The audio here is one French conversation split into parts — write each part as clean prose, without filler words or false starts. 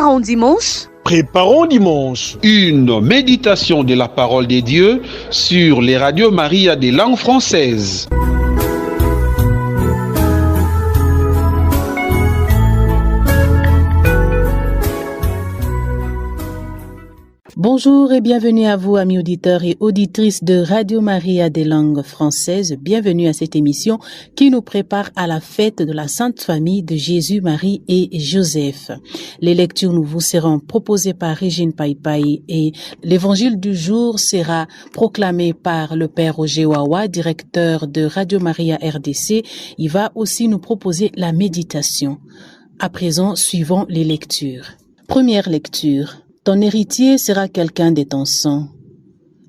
Préparons dimanche. Préparons dimanche. Une méditation de la parole de Dieu sur les radios Maria des langues françaises. Bonjour et bienvenue à vous, amis auditeurs et auditrices de Radio Maria des langues françaises. Bienvenue à cette émission qui nous prépare à la fête de la Sainte Famille de Jésus, Marie et Joseph. Les lectures nous vous seront proposées par Régine Paipai et l'évangile du jour sera proclamé par le Père Roger Wawa, directeur de Radio Maria RDC. Il va aussi nous proposer la méditation. À présent, suivons les lectures. Première lecture. Ton héritier sera quelqu'un de ton sang.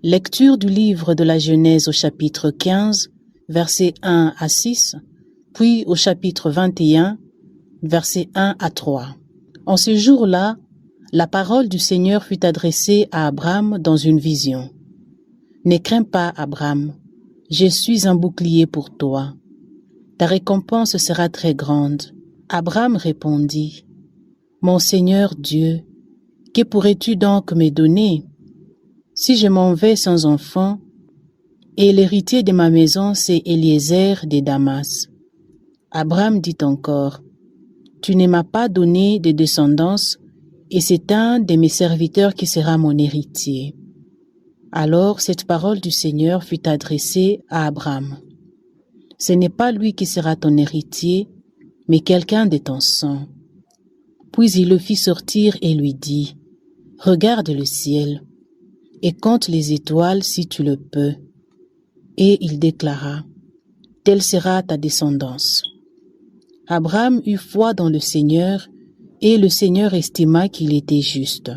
Lecture du livre de la Genèse au chapitre 15, versets 1 à 6, puis au chapitre 21, versets 1 à 3. En ce jour-là, la parole du Seigneur fut adressée à Abraham dans une vision. Ne crains pas, Abraham, je suis un bouclier pour toi. Ta récompense sera très grande. Abraham répondit, Mon Seigneur Dieu, que pourrais-tu donc me donner si je m'en vais sans enfant et l'héritier de ma maison c'est Eliezer de Damas? Abraham dit encore, Tu ne m'as pas donné de descendance et c'est un de mes serviteurs qui sera mon héritier. Alors cette parole du Seigneur fut adressée à Abraham. Ce n'est pas lui qui sera ton héritier, mais quelqu'un de ton sang. Puis il le fit sortir et lui dit, Regarde le ciel et compte les étoiles si tu le peux. Et il déclara, Telle sera ta descendance. Abraham eut foi dans le Seigneur et le Seigneur estima qu'il était juste.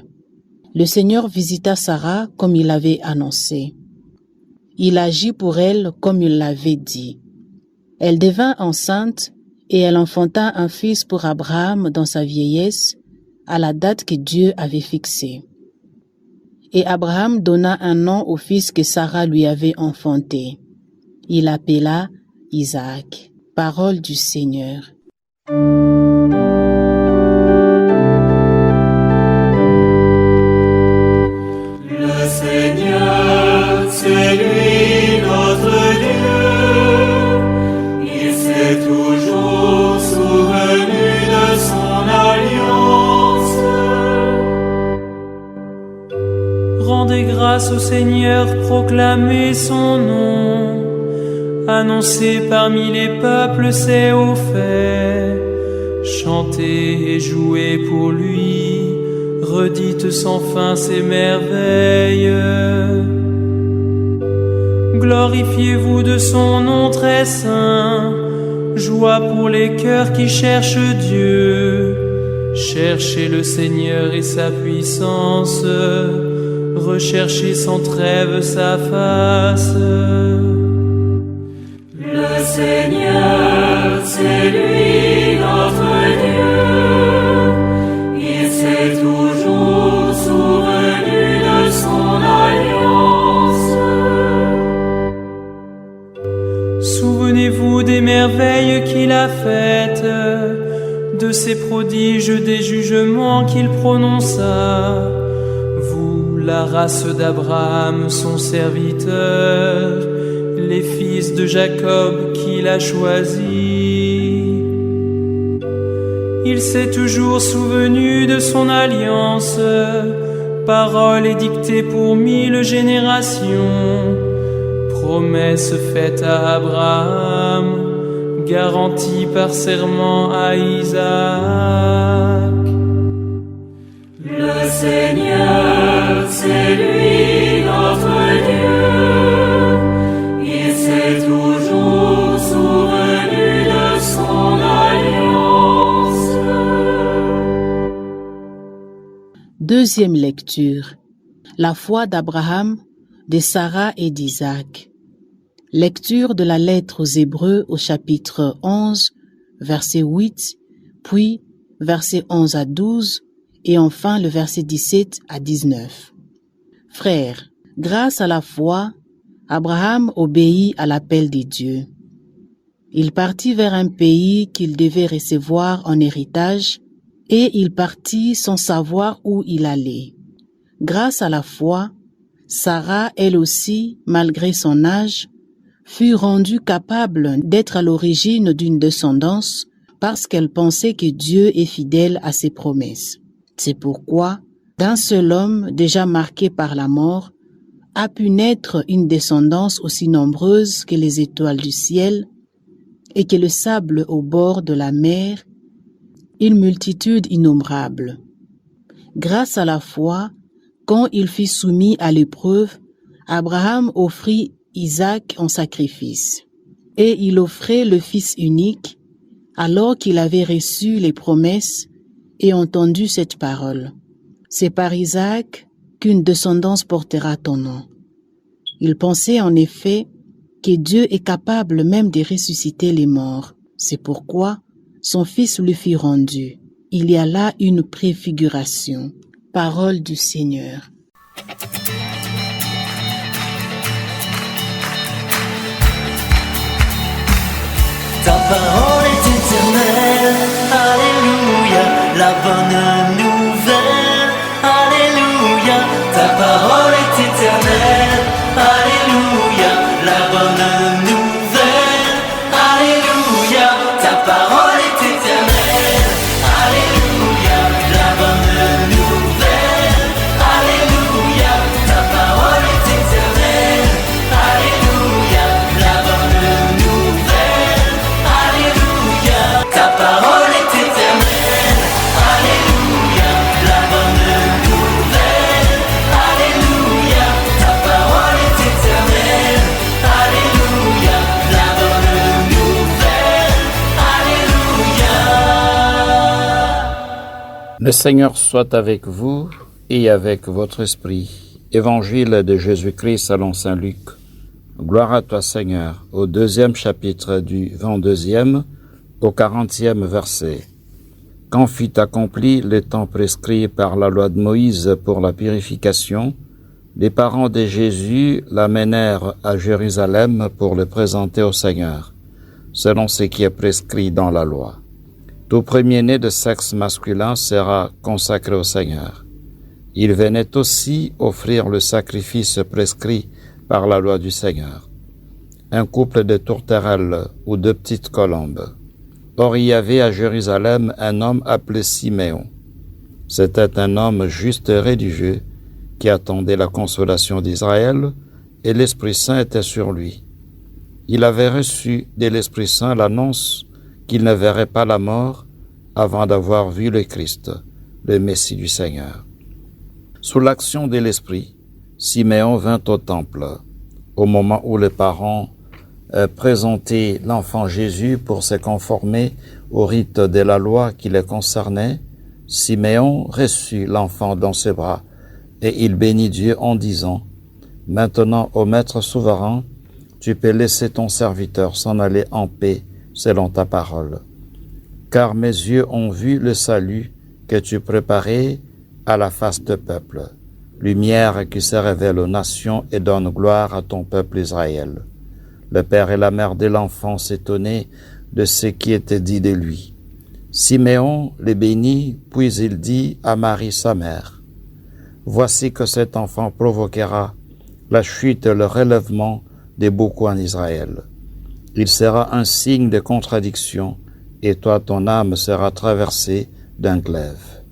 Le Seigneur visita Sarah comme il l'avait annoncé. Il agit pour elle comme il l'avait dit. Elle devint enceinte et elle enfanta un fils pour Abraham dans sa vieillesse, à la date que Dieu avait fixée. Et Abraham donna un nom au fils que Sarah lui avait enfanté. Il l'appela Isaac. Parole du Seigneur. Le Seigneur, c'est lui notre Dieu. Il s'est toujours souvenu de son alliance. Rendez grâce au Seigneur, proclamez son nom. Annoncez parmi les peuples ses hauts faits. Chantez et jouez pour lui. Redites sans fin ses merveilles. Glorifiez-vous de son nom très saint. Joie pour les cœurs qui cherchent Dieu. Cherchez le Seigneur et sa puissance. Recherchez sans trêve sa face. Le Seigneur, c'est lui notre Dieu. Il s'est toujours souvenu de son alliance. Souvenez-vous des merveilles qu'il a faites, de ses prodiges, des jugements qu'il prononça. Vous, la race d'Abraham, son serviteur, les fils de Jacob qu'il a choisis. Il s'est toujours souvenu de son alliance, parole édictée pour 1000 générations, promesse faite à Abraham, garantie par serment à Isaac. Le Seigneur, c'est lui notre Dieu. Il s'est toujours souvenu de son alliance. Deuxième lecture. La foi d'Abraham, de Sarah et d'Isaac. Lecture de la lettre aux Hébreux au chapitre 11, verset 8, puis verset 11 à 12, et enfin le verset 17 à 19. Frères, grâce à la foi, Abraham obéit à l'appel de Dieu. Il partit vers un pays qu'il devait recevoir en héritage et il partit sans savoir où il allait. Grâce à la foi, Sarah, elle aussi, malgré son âge, fut rendue capable d'être à l'origine d'une descendance parce qu'elle pensait que Dieu est fidèle à ses promesses. C'est pourquoi, d'un seul homme déjà marqué par la mort, a pu naître une descendance aussi nombreuse que les étoiles du ciel et que le sable au bord de la mer, une multitude innombrable. Grâce à la foi, quand il fut soumis à l'épreuve, Abraham offrit Isaac en sacrifice. Et il offrait le Fils unique, alors qu'il avait reçu les promesses et entendu cette parole. C'est par Isaac qu'une descendance portera ton nom. Il pensait en effet que Dieu est capable même de ressusciter les morts. C'est pourquoi son Fils lui fut rendu. Il y a là une préfiguration. Parole du Seigneur. Ta parole est éternelle, alléluia, la bonne nouvelle, alléluia. Ta parole est éternelle, alléluia, la bonne nouvelle, alléluia. Ta parole est éternelle, alléluia, la bonne nouvelle, alléluia. Ta parole est éternelle, alléluia, la bonne nouvelle, alléluia. Ta parole est éternelle, alléluia, la bonne nouvelle, alléluia. Ta parole est éternelle, alléluia, la bonne nouvelle, alléluia. Le Seigneur soit avec vous et avec votre esprit. Évangile de Jésus-Christ selon saint Luc. Gloire à toi Seigneur, au 2e chapitre du 22e au 40e verset. Quand fut accompli le temps prescrit par la loi de Moïse pour la purification, les parents de Jésus l'amenèrent à Jérusalem pour le présenter au Seigneur, selon ce qui est prescrit dans la loi. Tout premier-né de sexe masculin sera consacré au Seigneur. Il venait aussi offrir le sacrifice prescrit par la loi du Seigneur. Un couple de tourterelles ou de petites colombes. Or il y avait à Jérusalem un homme appelé Siméon. C'était un homme juste et religieux qui attendait la consolation d'Israël, et l'Esprit Saint était sur lui. Il avait reçu de l'Esprit Saint l'annonce qu'il ne verrait pas la mort avant d'avoir vu le Christ, le Messie du Seigneur. Sous l'action de l'Esprit, Siméon vint au temple, au moment où les parents présentaient l'enfant Jésus pour se conformer au rite de la loi qui les concernait. Siméon reçut l'enfant dans ses bras, et il bénit Dieu en disant : « Maintenant, ô Maître souverain, tu peux laisser ton serviteur s'en aller en paix selon ta parole. Car mes yeux ont vu le salut que tu préparais à la face de peuple, lumière qui se révèle aux nations et donne gloire à ton peuple Israël. » Le père et la mère de l'enfant s'étonnaient de ce qui était dit de lui. Siméon les bénit, puis il dit à Marie sa mère : « Voici que cet enfant provoquera la chute et le relèvement de beaucoup en Israël. Il sera un signe de contradiction, et toi ton âme sera traversée d'un glaive.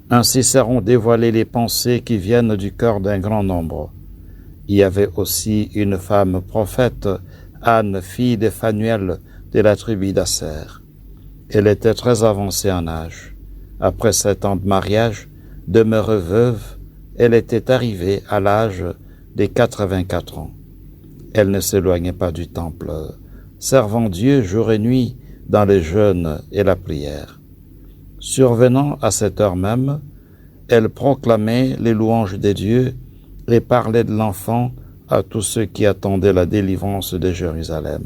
Ainsi seront dévoilées les pensées qui viennent du cœur d'un grand nombre. » Il y avait aussi une femme prophète, Anne, fille de Phanuel, de la tribu d'Aser. Elle était très avancée en âge. Après 7 ans de mariage, demeurée veuve, elle était arrivée à l'âge de 84 ans. Elle ne s'éloignait pas du temple, servant Dieu jour et nuit dans le jeûne et la prière. Survenant à cette heure même, elle proclamait les louanges de Dieu et parlait de l'enfant à tous ceux qui attendaient la délivrance de Jérusalem.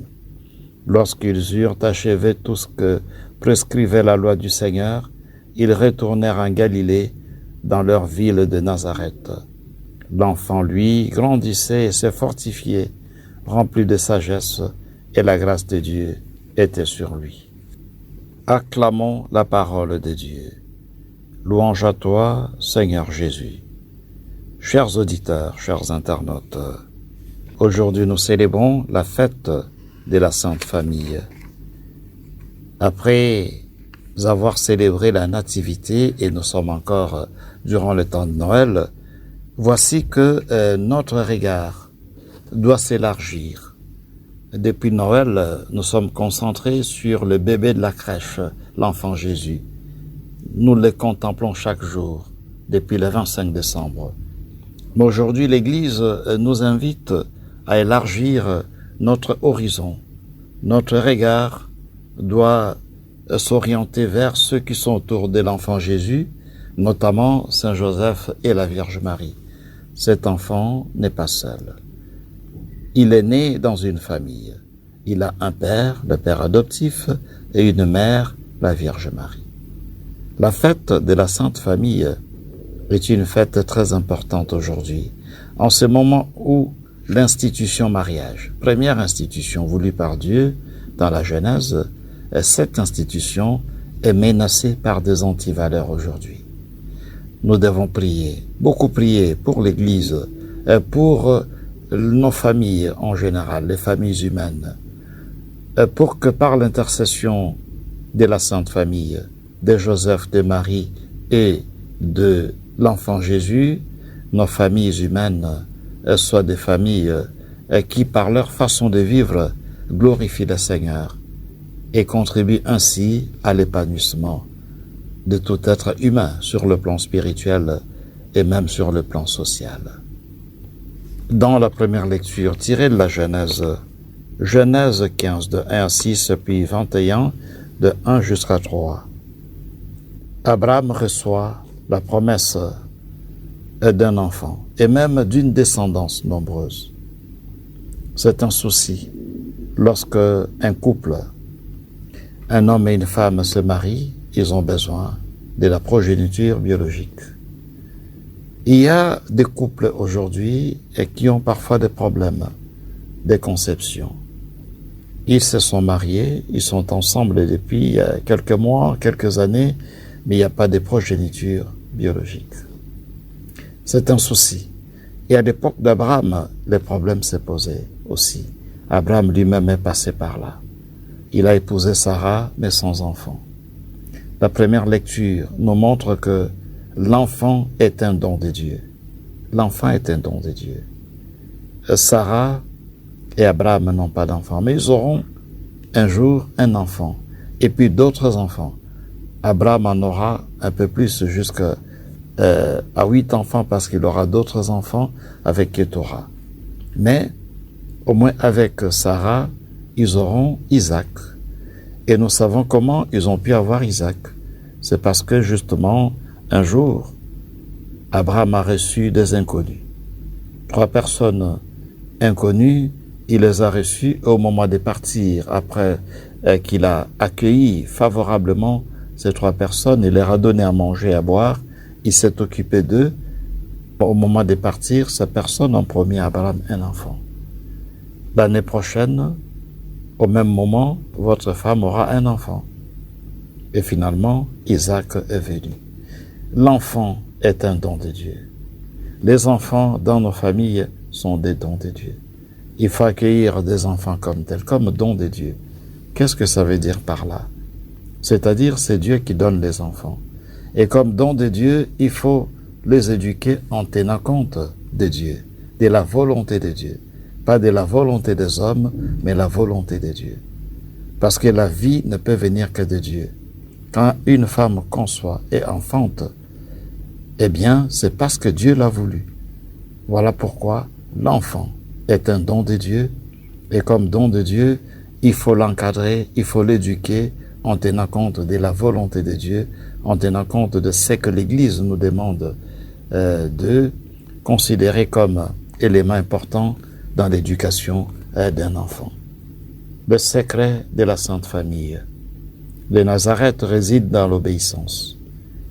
Lorsqu'ils eurent achevé tout ce que prescrivait la loi du Seigneur, ils retournèrent en Galilée, dans leur ville de Nazareth. L'enfant, lui, grandissait et se fortifiait, rempli de sagesse, et la grâce de Dieu était sur lui. Acclamons la parole de Dieu. Louange à toi, Seigneur Jésus. Chers auditeurs, chers internautes, aujourd'hui nous célébrons la fête de la Sainte Famille. Après avoir célébré la Nativité, et nous sommes encore durant le temps de Noël, voici que notre regard doit s'élargir. Depuis Noël, nous sommes concentrés sur le bébé de la crèche, l'enfant Jésus. Nous le contemplons chaque jour, depuis le 25 décembre. Mais aujourd'hui, l'Église nous invite à élargir notre horizon. Notre regard doit s'orienter vers ceux qui sont autour de l'enfant Jésus, notamment Saint Joseph et la Vierge Marie. Cet enfant n'est pas seul. Il est né dans une famille. Il a un père, le père adoptif, et une mère, la Vierge Marie. La fête de la Sainte Famille est une fête très importante aujourd'hui, en ce moment où l'institution mariage, première institution voulue par Dieu dans la Genèse, cette institution est menacée par des antivaleurs aujourd'hui. Nous devons prier, beaucoup prier pour l'Église, pour nos familles en général, les familles humaines, pour que par l'intercession de la Sainte Famille, de Joseph, de Marie et de l'enfant Jésus, nos familles humaines soient des familles qui, par leur façon de vivre, glorifient le Seigneur et contribuent ainsi à l'épanouissement de tout être humain sur le plan spirituel et même sur le plan social. Dans la première lecture tirée de la Genèse, Genèse 15 de 1 à 6 puis 21 de 1 jusqu'à 3, Abraham reçoit la promesse d'un enfant et même d'une descendance nombreuse. C'est un souci lorsque un couple, un homme et une femme se marient, ils ont besoin de la progéniture biologique. Il y a des couples aujourd'hui qui ont parfois des problèmes de conception. Ils se sont mariés, ils sont ensemble depuis quelques mois, quelques années, mais il n'y a pas de progéniture biologique. C'est un souci. Et à l'époque d'Abraham, le problème s'est posé aussi. Abraham lui-même est passé par là. Il a épousé Sarah, mais sans enfant. La première lecture nous montre que l'enfant est un don de Dieu. L'enfant est un don de Dieu. Sarah et Abraham n'ont pas d'enfant, mais ils auront un jour un enfant, et puis d'autres enfants. Abraham en aura un peu plus, jusqu'à 8 enfants, parce qu'il aura d'autres enfants avec Ketura. Mais, au moins avec Sarah, ils auront Isaac. Et nous savons comment ils ont pu avoir Isaac. C'est parce que, justement, un jour, Abraham a reçu des inconnus. 3 personnes inconnues, il les a reçues au moment de partir, après qu'il a accueilli favorablement ces 3 personnes, il leur a donné à manger et à boire, il s'est occupé d'eux. Au moment de partir, ces personnes ont promis à Abraham un enfant. L'année prochaine, au même moment, votre femme aura un enfant. Et finalement, Isaac est venu. L'enfant est un don de Dieu. Les enfants dans nos familles sont des dons de Dieu. Il faut accueillir des enfants comme tels, comme dons de Dieu. Qu'est-ce que ça veut dire par là? C'est-à-dire, c'est Dieu qui donne les enfants. Et comme dons de Dieu, il faut les éduquer en tenant compte de Dieu, de la volonté de Dieu. Pas de la volonté des hommes, mais la volonté de Dieu. Parce que la vie ne peut venir que de Dieu. Quand une femme conçoit et enfante, eh bien, c'est parce que Dieu l'a voulu. Voilà pourquoi l'enfant est un don de Dieu, et comme don de Dieu, il faut l'encadrer, il faut l'éduquer en tenant compte de la volonté de Dieu, en tenant compte de ce que l'Église nous demande de considérer comme élément important dans l'éducation d'un enfant. Le secret de la Sainte Famille. Le Nazareth réside dans l'obéissance.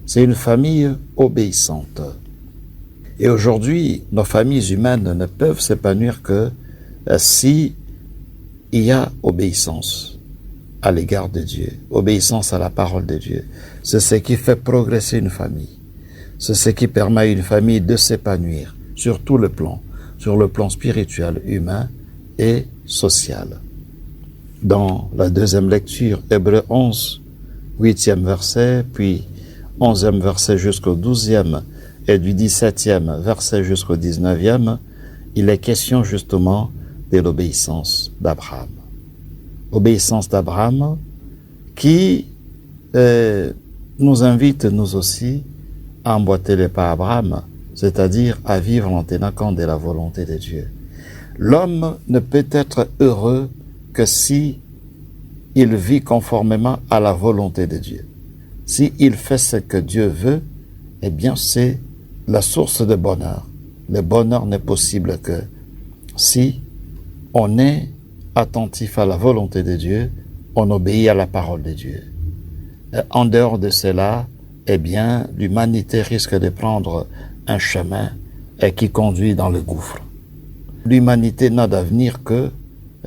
C'est une famille obéissante. Et aujourd'hui, nos familles humaines ne peuvent s'épanouir que si il y a obéissance. à l'égard de Dieu, obéissance à la parole de Dieu. C'est ce qui fait progresser une famille. C'est ce qui permet à une famille de s'épanouir sur tout le plan, sur le plan spirituel, humain et social. Dans la deuxième lecture, Hébreux 11, 8e verset, puis 11e verset jusqu'au 12e et du 17e verset jusqu'au 19e, il est question justement de l'obéissance d'Abraham. Obéissance d'Abraham qui nous invite nous aussi à emboîter les pas à Abraham, c'est-à-dire à vivre en tenant compte de la volonté de Dieu. L'homme ne peut être heureux que si il vit conformément à la volonté de Dieu. Si il fait ce que Dieu veut, eh bien c'est la source de bonheur. Le bonheur n'est possible que si on est attentif à la volonté de Dieu, on obéit à la parole de Dieu. En dehors de cela, eh bien, l'humanité risque de prendre un chemin qui conduit dans le gouffre. L'humanité n'a d'avenir que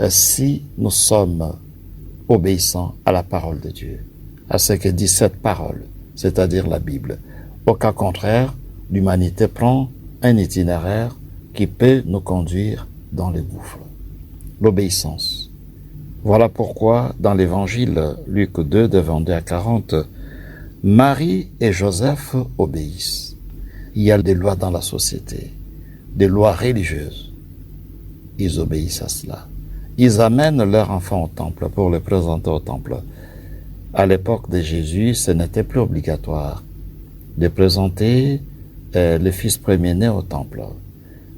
si nous sommes obéissants à la parole de Dieu, à ce que dit cette parole, c'est-à-dire la Bible. Au cas contraire, l'humanité prend un itinéraire qui peut nous conduire dans le gouffre. L'obéissance. Voilà pourquoi, dans l'évangile Luc 2, de 22 à 40, Marie et Joseph obéissent. Il y a des lois dans la société, des lois religieuses. Ils obéissent à cela. Ils amènent leur enfant au temple pour le présenter au temple. À l'époque de Jésus, ce n'était plus obligatoire de présenter le fils premier-né au temple.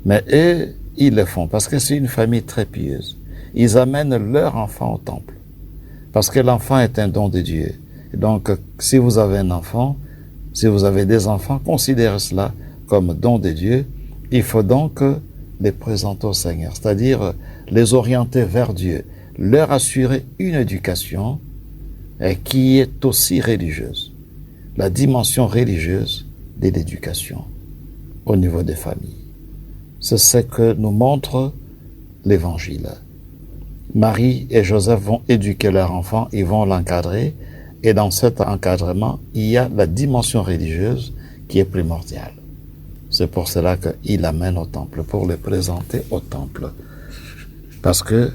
Mais eux, ils le font parce que c'est une famille très pieuse. Ils amènent leur enfant au temple parce que l'enfant est un don de Dieu. Donc, si vous avez un enfant, si vous avez des enfants, considérez cela comme don de Dieu. Il faut donc les présenter au Seigneur, c'est-à-dire les orienter vers Dieu, leur assurer une éducation qui est aussi religieuse. La dimension religieuse de l'éducation au niveau des familles. C'est ce que nous montre l'Évangile. Marie et Joseph vont éduquer leur enfant, ils vont l'encadrer, et dans cet encadrement, il y a la dimension religieuse qui est primordiale. C'est pour cela qu'il l'amène au temple, pour le présenter au temple. Parce que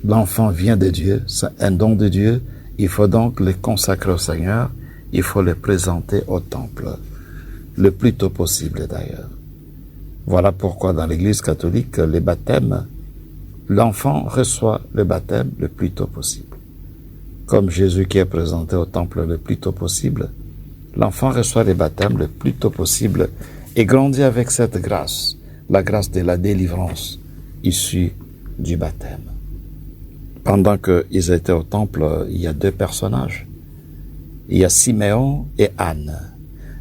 l'enfant vient de Dieu, c'est un don de Dieu, il faut donc le consacrer au Seigneur, il faut le présenter au temple, le plus tôt possible d'ailleurs. Voilà pourquoi dans l'Église catholique, les baptêmes, l'enfant reçoit le baptême le plus tôt possible. Comme Jésus qui est présenté au temple le plus tôt possible, l'enfant reçoit le baptême le plus tôt possible et grandit avec cette grâce, la grâce de la délivrance issue du baptême. Pendant qu'ils étaient au temple, il y a deux personnages. Il y a Siméon et Anne.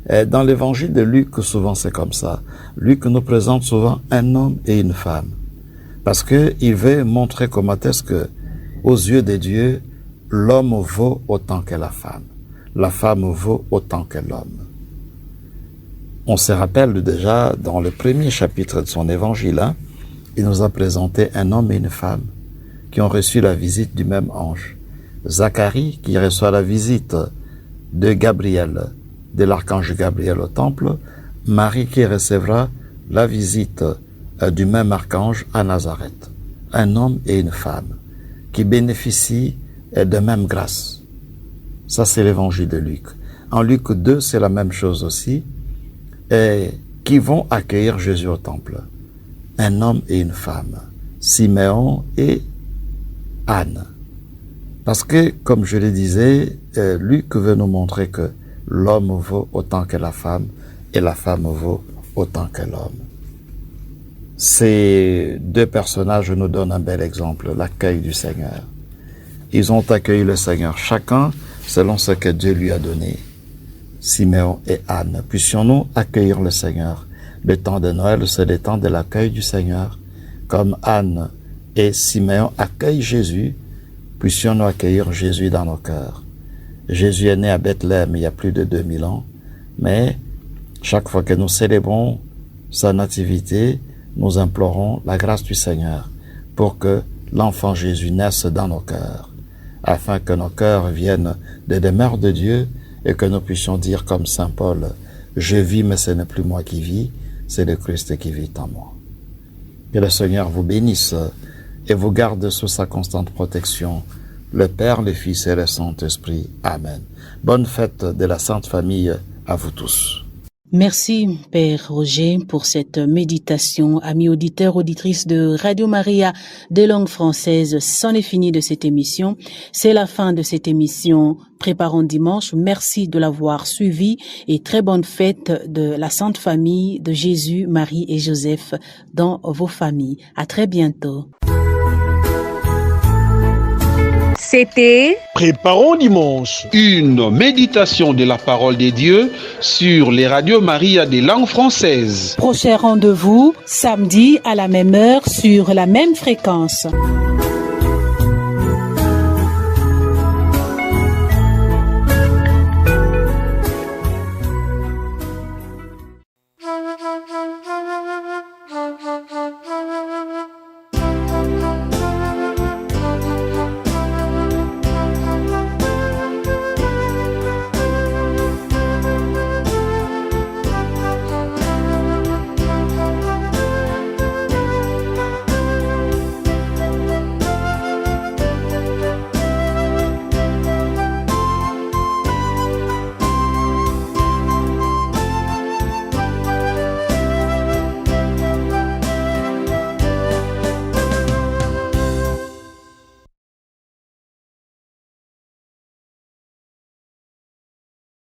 Et dans l'évangile de Luc, souvent c'est comme ça. Luc nous présente souvent un homme et une femme. Parce qu'il veut montrer comment est-ce que, aux yeux de Dieu, l'homme vaut autant que la femme vaut autant que l'homme. On se rappelle déjà dans le premier chapitre de son évangile, il nous a présenté un homme et une femme qui ont reçu la visite du même ange. Zacharie qui reçoit la visite de Gabriel, de l'archange Gabriel au temple, Marie qui recevra la visite du même archange à Nazareth. Un homme et une femme qui bénéficient de même grâce. Ça, c'est l'évangile de Luc. En Luc 2, c'est la même chose aussi, et qui vont accueillir Jésus au temple. Un homme et une femme, Siméon et Anne. Parce que, comme je le disais, Luc veut nous montrer que l'homme vaut autant que la femme et la femme vaut autant que l'homme. Ces deux personnages nous donnent un bel exemple, l'accueil du Seigneur. Ils ont accueilli le Seigneur, chacun selon ce que Dieu lui a donné. Siméon et Anne, puissions-nous accueillir le Seigneur. Le temps de Noël, c'est le temps de l'accueil du Seigneur. Comme Anne et Siméon accueillent Jésus, puissions-nous accueillir Jésus dans nos cœurs. Jésus est né à Bethléem il y a plus de 2000 ans, mais chaque fois que nous célébrons sa nativité, nous implorons la grâce du Seigneur pour que l'enfant Jésus naisse dans nos cœurs. afin que nos cœurs viennent des demeures de Dieu et que nous puissions dire comme Saint Paul, je vis mais ce n'est plus moi qui vis, c'est le Christ qui vit en moi. Que le Seigneur vous bénisse et vous garde sous sa constante protection, le Père, le Fils et le Saint-Esprit. Amen. Bonne fête de la Sainte Famille à vous tous. Merci, Père Roger, pour cette méditation. Amis auditeurs, auditrices de Radio Maria des langues françaises, c'en est fini de cette émission. C'est la fin de cette émission Préparons dimanche. Merci de l'avoir suivi et très bonne fête de la Sainte Famille de Jésus, Marie et Joseph dans vos familles. À très bientôt. C'était Préparons dimanche. Une méditation de la parole des dieux sur les radios Maria des langues françaises. Prochain rendez-vous samedi à la même heure sur la même fréquence.